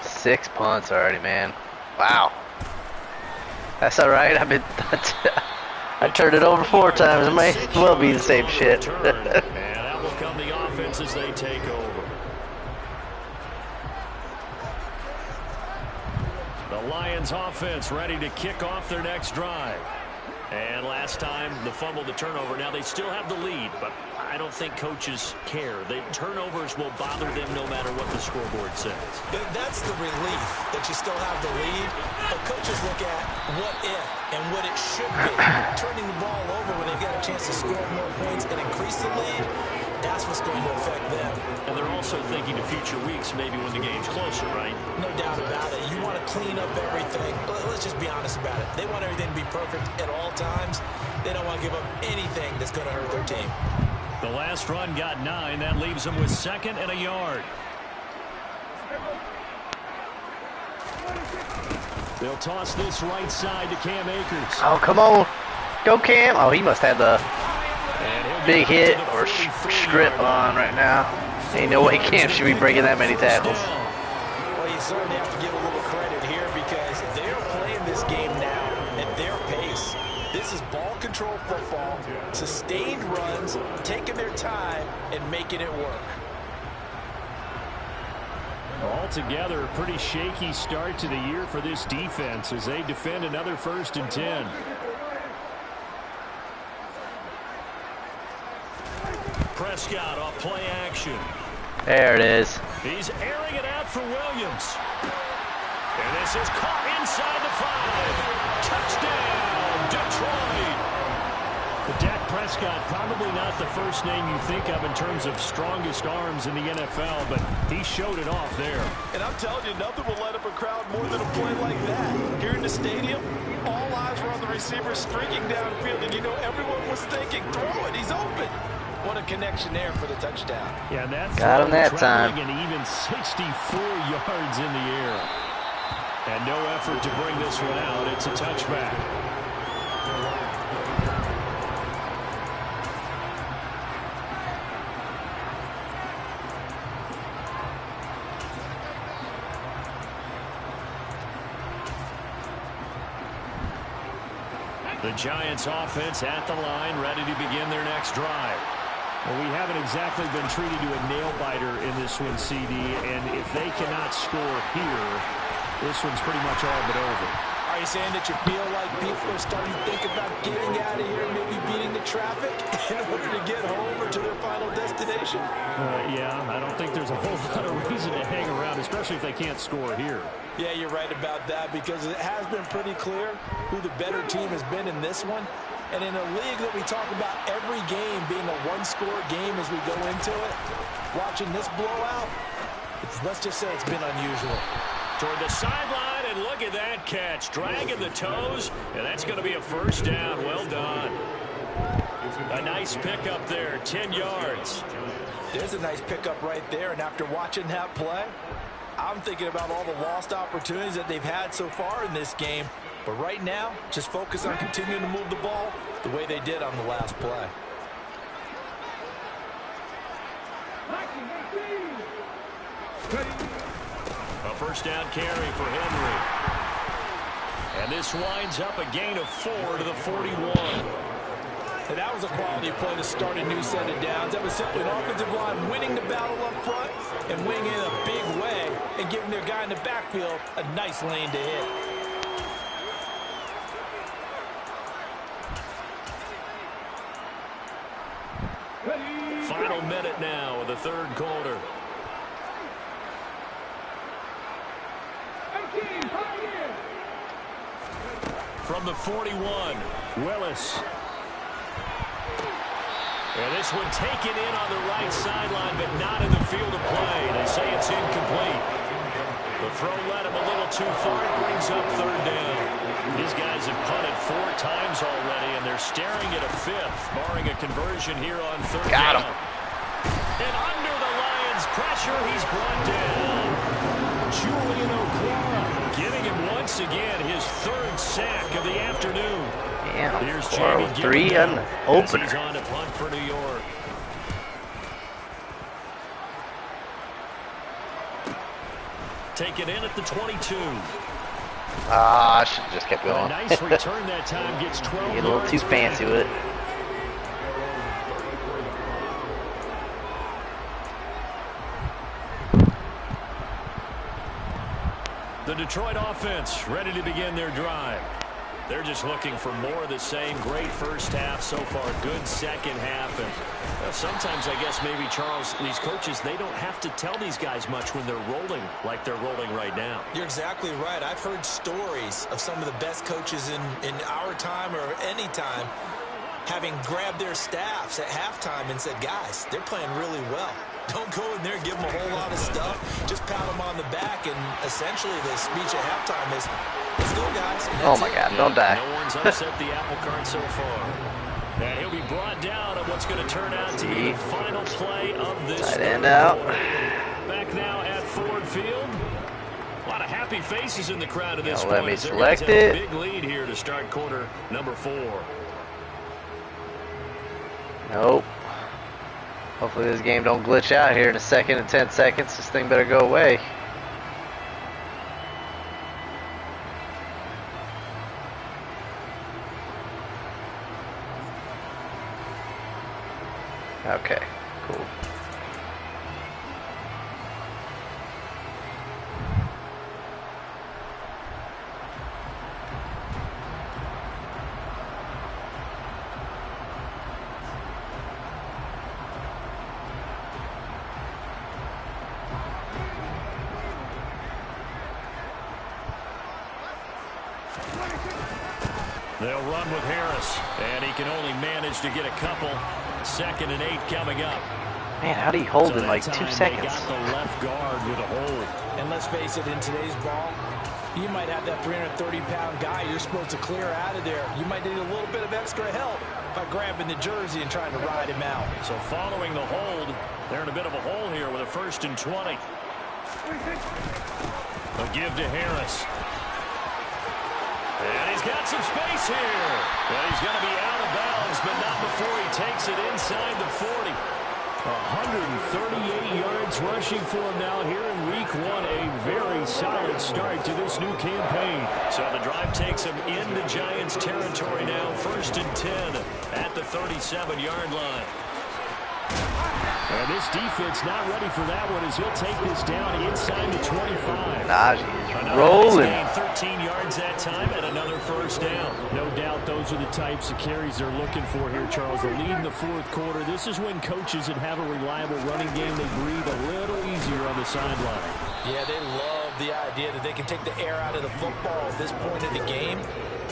6 punts already, man. Wow. That's all right. I turned it over 4 times. It might as well be the same shit. And that will come the offense as they take over. The Lions offense ready to kick off their next drive. And last time, the fumble, the turnover. Now they still have the lead, but I don't think coaches care. The turnovers will bother them no matter what the scoreboard says. That's the relief that you still have the lead. But coaches look at what if and what it should be. Turning the ball over when they've got a chance to score more points and increase the lead, that's what's going to affect them. And they're also thinking to future weeks, maybe when the game's closer, right? No doubt about it. You want to clean up everything. Let's just be honest about it. They want everything to be perfect at all times. They don't want to give up anything that's going to hurt their team. The last run got 9. That leaves them with 2nd and a yard. They'll toss this right side to Cam Akers. Oh, come on. Go, Cam. Oh, he must have the big hit or strip on right now. Ain't no way Cam should be breaking that many tackles. Well, you certainly have to give a little credit here because they're playing this game now at their pace. This is ball control football, sustained runs, taking their time and making it work. Altogether, a pretty shaky start to the year for this defense as they defend another 1st and 10. Prescott off play action. There it is. He's airing it out for Williams. And this is caught inside the 5. Touchdown, Detroit. But Dak Prescott, probably not the first name you think of in terms of strongest arms in the NFL, but he showed it off there. And I'm telling you, nothing will light up a crowd more than a play like that. Here in the stadium, all eyes were on the receiver streaking downfield, and you know everyone was thinking, throw it, he's open. What a connection there for the touchdown. Yeah, that's got him that time. And even 64 yards in the air. And no effort to bring this one out. It's a touchback. The Giants offense at the line, ready to begin their next drive. Well, we haven't exactly been treated to a nail-biter in this one, CD, and if they cannot score here, this one's pretty much all but over. Are you saying that you feel like people are starting to think about getting out of here, maybe beating the traffic in order to get home or to their final destination? Yeah, I don't think there's a whole lot of reason to hang around, especially if they can't score here. Yeah, you're right about that because it has been pretty clear who the better team has been in this one. And in a league that we talk about every game being a one-score game as we go into it, watching this blowout, let's just say it's been unusual. Toward the sideline, and look at that catch. Dragging the toes, and that's going to be a 1st down. Well done. A nice pickup there, 10 yards. There's a nice pickup right there, and after watching that play, I'm thinking about all the lost opportunities that they've had so far in this game. But right now, just focus on continuing to move the ball the way they did on the last play. A 1st down carry for Henry. And this winds up a gain of 4 to the 41. And that was a quality play to start a new set of downs. That was simply an offensive line winning the battle up front and winning in a big way and giving their guy in the backfield a nice lane to hit. Final minute now of the 3rd quarter. From the 41, Willis. And this one taken in on the right sideline, but not in the field of play. They say it's incomplete. The throw led him a little too far. It brings up 3rd down. These guys have punted 4 times already, and they're staring at a 5th, barring a conversion here on 3rd down. Got him. And under the Lions' pressure, he's brought down. Julian Okwara giving him once again his 3rd sack of the afternoon. Damn, Here's 403 Jamie on the opener. He's on to punt for New York. Take it in at the 22. Ah, I should have just kept going. A nice return that time. Gets 12 Get a little too fancy with it. The Detroit offense ready to begin their drive. They're just looking for more of the same. Great first half so far. Good second half. And well, sometimes I guess maybe, Charles, these coaches, they don't have to tell these guys much when they're rolling like they're rolling right now. You're exactly right. I've heard stories of some of the best coaches in our time or any time having grabbed their staffs at halftime and said, guys, they're playing really well. Don't go in there and give them a whole lot of stuff. Just pat them on the back, and essentially the speech at halftime is, let's go, guys. Oh, my God, don't die. No one's upset the apple cart so far. And he'll be brought down on what's going to turn out to be the final play of this. Tight end out. Back now at Ford Field. A lot of happy faces in the crowd of this one. Let me select it. Big lead here to start quarter number 4. Nope. Hopefully this game don't glitch out here in a second and 10 seconds. This thing better go away. Okay, cool. They'll run with Harris, and he can only manage to get a couple. 2nd and 8 coming up. Man, how do you hold in like 2 seconds? They got the left guard with a hold. And let's face it, in today's ball, you might have that 330-pound guy you're supposed to clear out of there. You might need a little bit of extra help by grabbing the jersey and trying to ride him out. So following the hold, they're in a bit of a hole here with a 1st and 20. A give to Harris. And he's got some space here. Well, he's going to be out of bounds, but not before he takes it inside the 40. 138 yards rushing for him now here in week 1. A very solid start to this new campaign. So the drive takes him into Giants territory now. 1st and 10 at the 37-yard line. And this defense not ready for that one as he'll take this down inside the 25. Najee's rolling. 13 yards that time and another 1st down. No doubt those are the types of carries they're looking for here, Charles. The lead in the 4th quarter. This is when coaches that have a reliable running game, they breathe a little easier on the sideline. Yeah, they love the idea that they can take the air out of the football at this point in the game.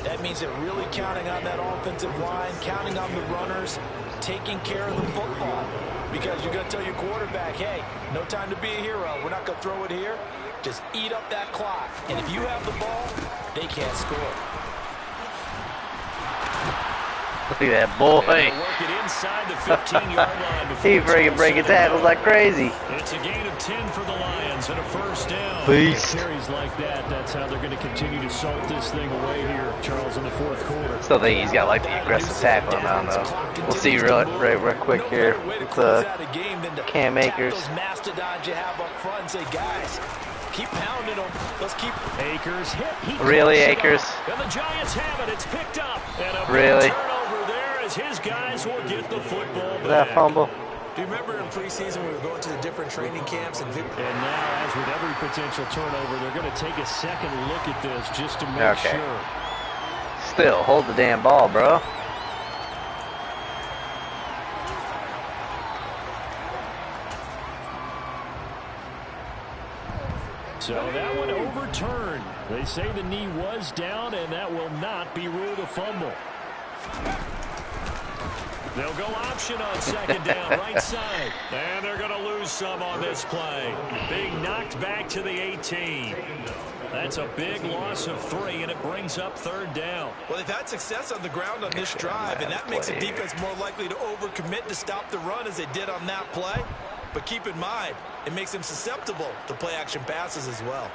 That means they're really counting on that offensive line, counting on the runners, taking care of the football. Because you're going to tell your quarterback, hey, no time to be a hero. We're not going to throw it here. Just eat up that clock. And if you have the ball, they can't score. Look at that boy. Work it inside the 15-yard line. He freaking breaking tackles like crazy. It's a gain of 10 for the Lions and a 1st down. Beast. Carries like that, that's how they're going to continue to salt this thing away here, Charles, in the 4th quarter. Still think he's got like the aggressive tackling. I don't know. We'll see real quick here with Cam Akers. Those mastodons you have up front and say, guys, keep pounding them. Let's keep. Akers hit. Really, Akers? And the Giants have it. It's picked up. And a really? Turnover there as his guys will get the football back. That fumble. Do you remember in preseason we were going to the different training camps? And now, as with every potential turnover, they're going to take a second look at this just to make sure. Still, hold the damn ball, bro. So that one overturned. They say the knee was down, and that will not be ruled a fumble. They'll go option on 2nd down, right side. And they're going to lose some on this play. Being knocked back to the 18. That's a big loss of 3, and it brings up 3rd down. Well, they've had success on the ground on this drive, and that makes the defense more likely to overcommit to stop the run as they did on that play. But keep in mind, it makes them susceptible to play-action passes as well.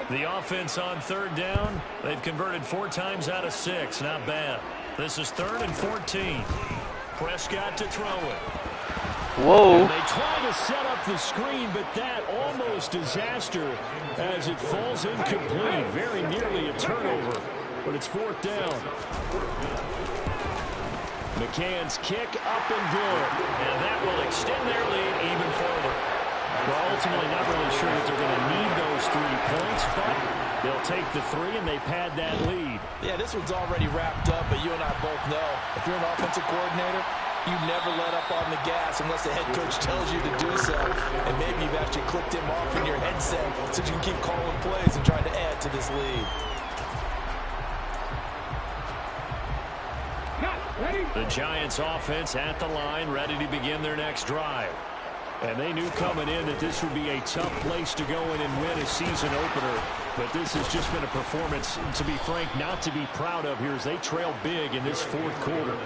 The offense on 3rd down, they've converted 4 times out of 6. Not bad. This is 3rd and 14. Prescott to throw it. Whoa. And they try to set up the screen, but that almost disaster as it falls incomplete. Very nearly a turnover, but it's 4th down. McCann's kick up and good. And that will extend their lead even further. Well, ultimately not really sure that they're going to need those 3 points, but they'll take the 3 and they pad that lead. Yeah, this one's already wrapped up, but you and I both know if you're an offensive coordinator, you never let up on the gas unless the head coach tells you to do so. And maybe you've actually clicked him off in your headset so you can keep calling plays and trying to add to this lead. The Giants offense at the line, ready to begin their next drive. And they knew coming in that this would be a tough place to go in and win a season opener. But this has just been a performance, to be frank, not to be proud of here as they trail big in this 4th quarter.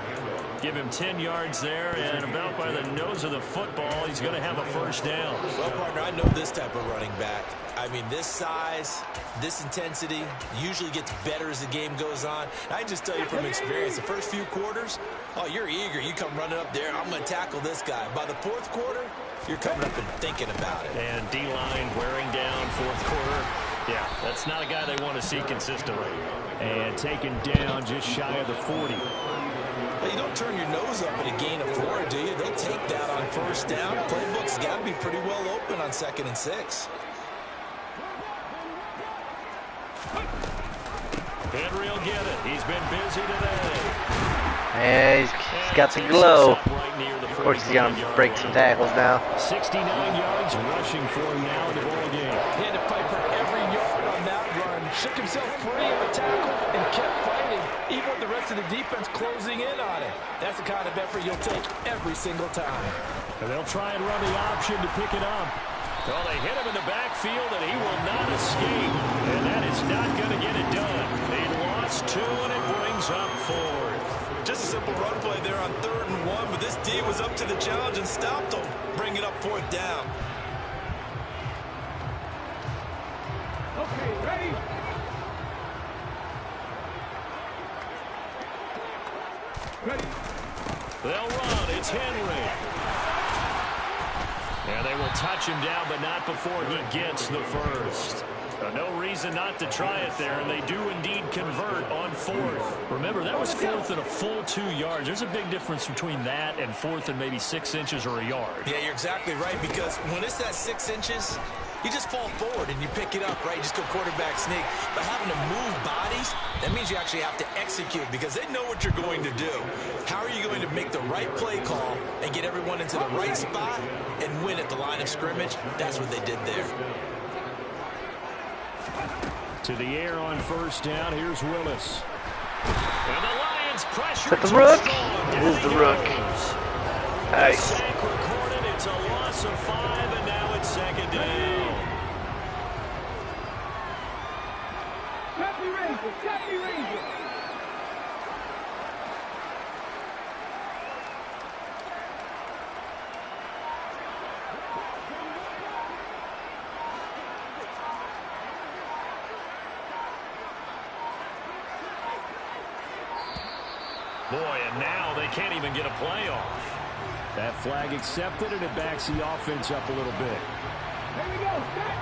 Give him 10 yards there, and about by the nose of the football, he's going to have a 1st down. Well, partner, I know this type of running back. I mean, this size, this intensity usually gets better as the game goes on. I can just tell you from experience, the first few quarters, oh, you're eager. You come running up there, I'm going to tackle this guy. By the 4th quarter, you're coming up and thinking about it. And D-line wearing down 4th quarter. Yeah, that's not a guy they want to see consistently. And taken down just shy of the 40. Well, you don't turn your nose up at a gain of 4, do you? They'll take that on 1st down. Playbook's got to be pretty well open on 2nd and 6. Henry will get it. He's been busy today. Yeah, he's got the glow. Of course, he's going to break some tackles now. 69 yards rushing for him now in the ball game. He had to fight for every yard on that run. Shook himself free of a tackle and kept fighting, even with the rest of the defense closing in on him. That's the kind of effort you'll take every single time. And they'll try and run the option to pick it up. Well, they hit him in the backfield, and he will not escape. And that is not going to get it done. They lost 2, and it brings up 4th. Just a simple run play there on 3rd and 1, but this D was up to the challenge and stopped him. Bring it up 4th down. Okay, ready? Ready. They'll run. It's Henry. Yeah, they will touch him down, but not before he gets the 1st. No reason not to try it there, and they do indeed convert on 4th. Remember, that was 4th and a full 2 yards. There's a big difference between that and 4th and maybe 6 inches or a yard. Yeah, you're exactly right, because when it's that 6 inches, you just fall forward and you pick it up, right? You just go quarterback sneak. But having to move bodies, that means you actually have to execute because they know what you're going to do. How are you going to make the right play call and get everyone into the right spot and win at the line of scrimmage? That's what they did there. To the air on 1st down. Here's Willis. And the Lions pressure. Is that the Rook? It is the Rook. Nice. Sack recorded. It's a loss of 5, and now it's 2nd down. Copy Ranger, copy Ranger. Boy, and now they can't even get a play off. That flag accepted, and it backs the offense up a little bit. Here we go, set.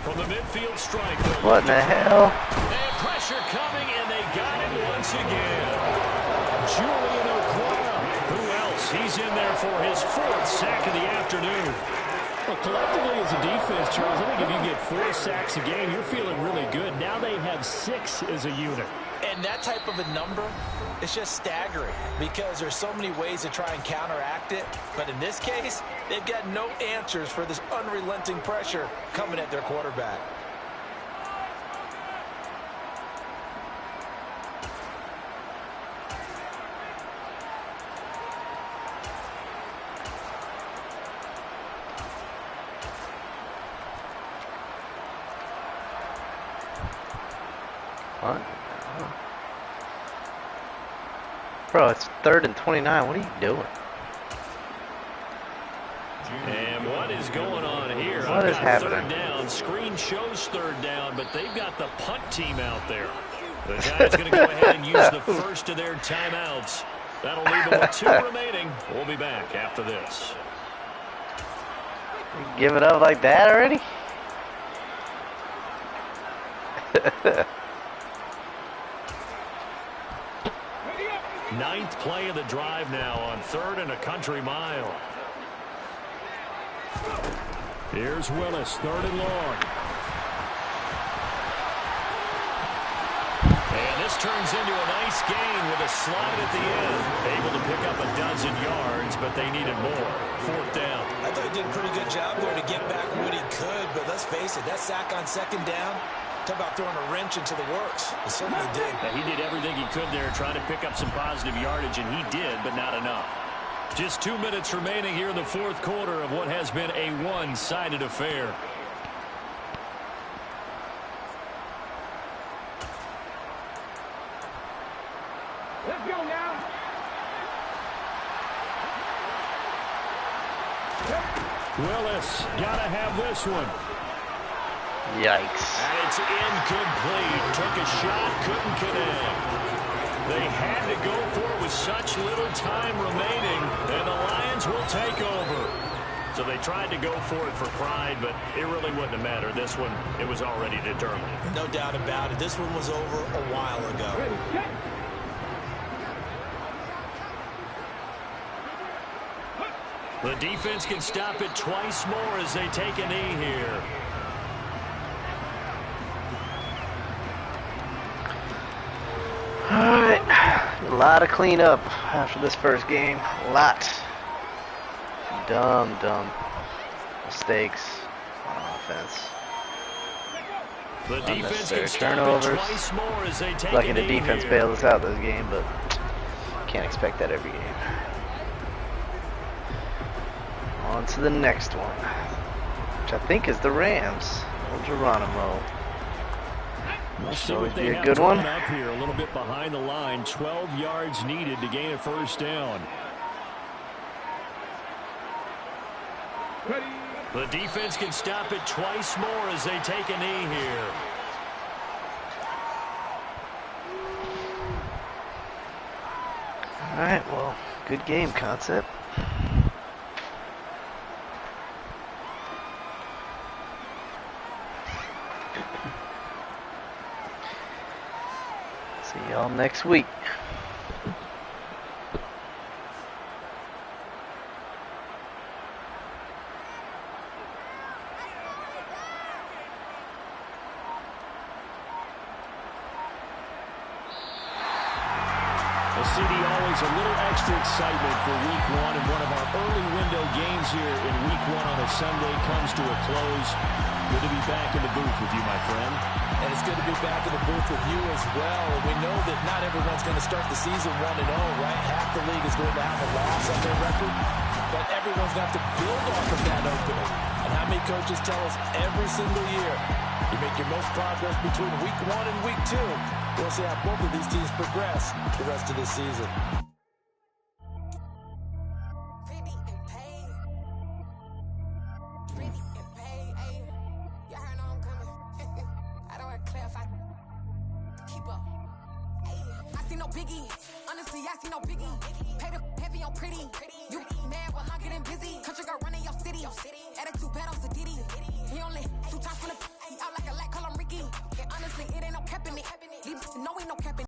From the midfield strike. What in the hell? And pressure coming, and they got him once again. Julian Wk1. Who else? He's in there for his 4th sack of the afternoon. Well, collectively as a defense, Charles, I think if you get 4 sacks a game, you're feeling really good. Now they have 6 as a unit. And that type of a number is just staggering because there's so many ways to try and counteract it. But in this case, they've got no answers for this unrelenting pressure coming at their quarterback. What? Bro, it's 3rd and 29. What are you doing? And what is going on here? What is happening? 3rd down. Screen shows 3rd down, but they've got the punt team out there. The Giants going to go ahead and use the first of their timeouts. That'll leave them with 2 remaining. We'll be back after this. Give it up like that already? Ninth play of the drive now on 3rd and a country mile. Here's Willis, 3rd and long. And this turns into a nice gain with a slide at the end. Able to pick up a dozen yards, but they needed more. 4th down. I thought he did a pretty good job there to get back what he could, but let's face it, that sack on 2nd down, talk about throwing a wrench into the works. He certainly did. Now, he did everything he could there, trying to pick up some positive yardage, and he did, but not enough. Just 2 minutes remaining here in the 4th quarter of what has been a one-sided affair. Let's go now. Willis, gotta have this one. Yikes. And it's incomplete. Took a shot, couldn't connect. They had to go for it with such little time remaining, and the Lions will take over. So they tried to go for it for pride, but it really wouldn't have mattered. This one, it was already determined. No doubt about it. This one was over a while ago. Ready, set. The defense can stop it twice more as they take a knee here. Alright. A lot of cleanup after this first game. A lot. Dumb mistakes on offense. The defense Unnecessary can stop turnovers. it twice more as they take Lucky a the knee defense here. bailed us out this game, but can't expect that every game. On to the next one, which I think is the Rams. Old Geronimo. We'll see always what be they a have good drawn one. up here, a little bit behind the line. 12 yards needed to gain a 1st down. Ready. The defense can stop it twice more as they take a knee here. Alright, well, good game concept. See y'all next week. The city always a little extra excitement for Week 1, and one of our early window games here in Week 1 on a Sunday comes to a close. Good to be back in the booth with you, my friend. And it's good to be back in the booth with you as well. We know that not everyone's going to start the season 1-0, right? Half the league is going to have a loss on their record, but everyone's going to have to build off of that opening. And how many coaches tell us every single year, you make your most progress between Week 1 and Week 2. We'll see how both of these teams progress the rest of this season. He only out like a light, call him Ricky. And honestly, it ain't no cap in me. Know we no